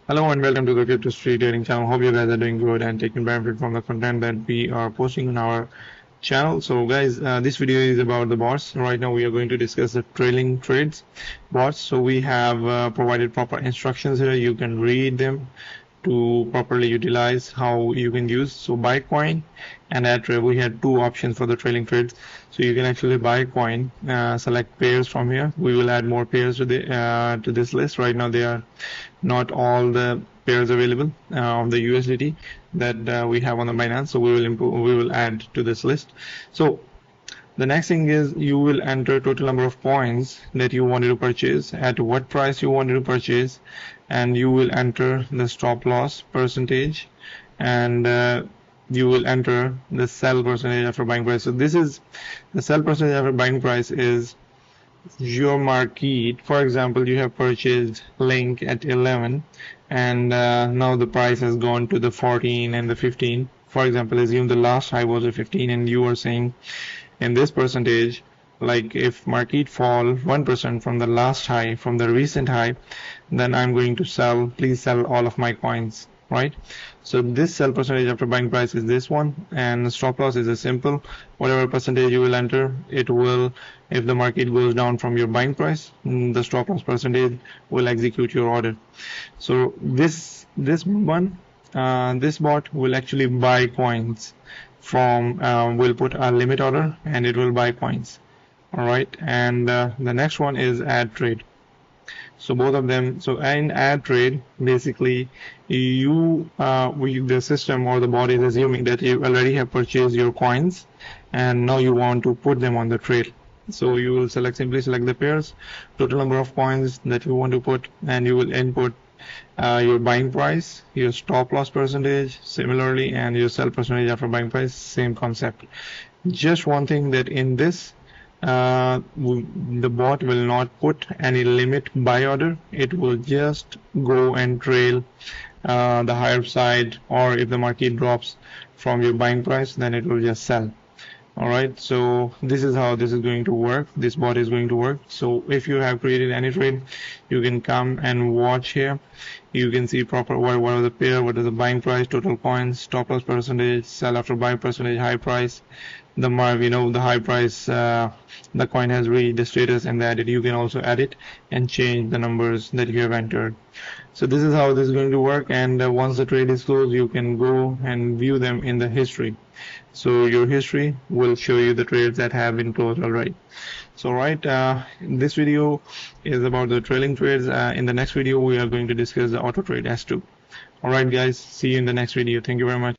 Hello and welcome to the Crypto Street Trading channel. Hope you guys are doing good and taking benefit from the content that we are posting on our channel. So guys, this video is about the bots. Right now we are going to discuss the trailing trades bots. So we have provided proper instructions here. You can read them to properly utilize how you can use. So buy coin and add trade. We had two options for the trailing trades. So you can actually buy coin, select pairs from here. We will add more pairs to this list. Right now they are not all the pairs available of the USDT that we have on the Binance. So we will add to this list. So the next thing is you will enter total number of coins that you wanted to purchase, at what price you wanted to purchase, and you will enter the stop loss percentage, and you will enter the sell percentage after buying price. So this is the sell percentage after buying price is your market. For example, you have purchased link at 11 and now the price has gone to the 14 and the 15. For example, assume the last high was a 15 and you are saying in this percentage, like if market fall 1% from the last high, from the recent high, then I'm going to sell, please sell all of my coins, right? So this sell percentage after buying price is this one, and stop loss is a simple, whatever percentage you will enter, it will, if the market goes down from your buying price, the stop loss percentage will execute your order. So this bot will actually buy coins from, we'll put a limit order and it will buy coins. All right, and the next one is add trade. So both of them, so in add trade, basically the system or the bot is assuming that you already have purchased your coins and now you want to put them on the trade. So you will simply select the pairs, total number of coins that you want to put, and you will input your buying price, your stop loss percentage similarly, and your sell percentage after buying price, same concept. Just one thing, that in this the bot will not put any limit buy order. It will just go and trail the higher side, or if the market drops from your buying price, then it will just sell. Alright, so this is how this is going to work. This bot is going to work. So if you have created any trade, you can come and watch here. You can see proper what are the pair, what is the buying price, total coins, stop loss percentage, sell after buy percentage, high price, the mark, the high price, the coin has reached the status, and that you can also edit and change the numbers that you have entered. So this is how this is going to work, and once the trade is closed, you can go and view them in the history. So your history will show you the trades that have been closed already. So this video is about the trailing trades. In the next video we are going to discuss the auto trade S2. Alright guys, see you in the next video. Thank you very much.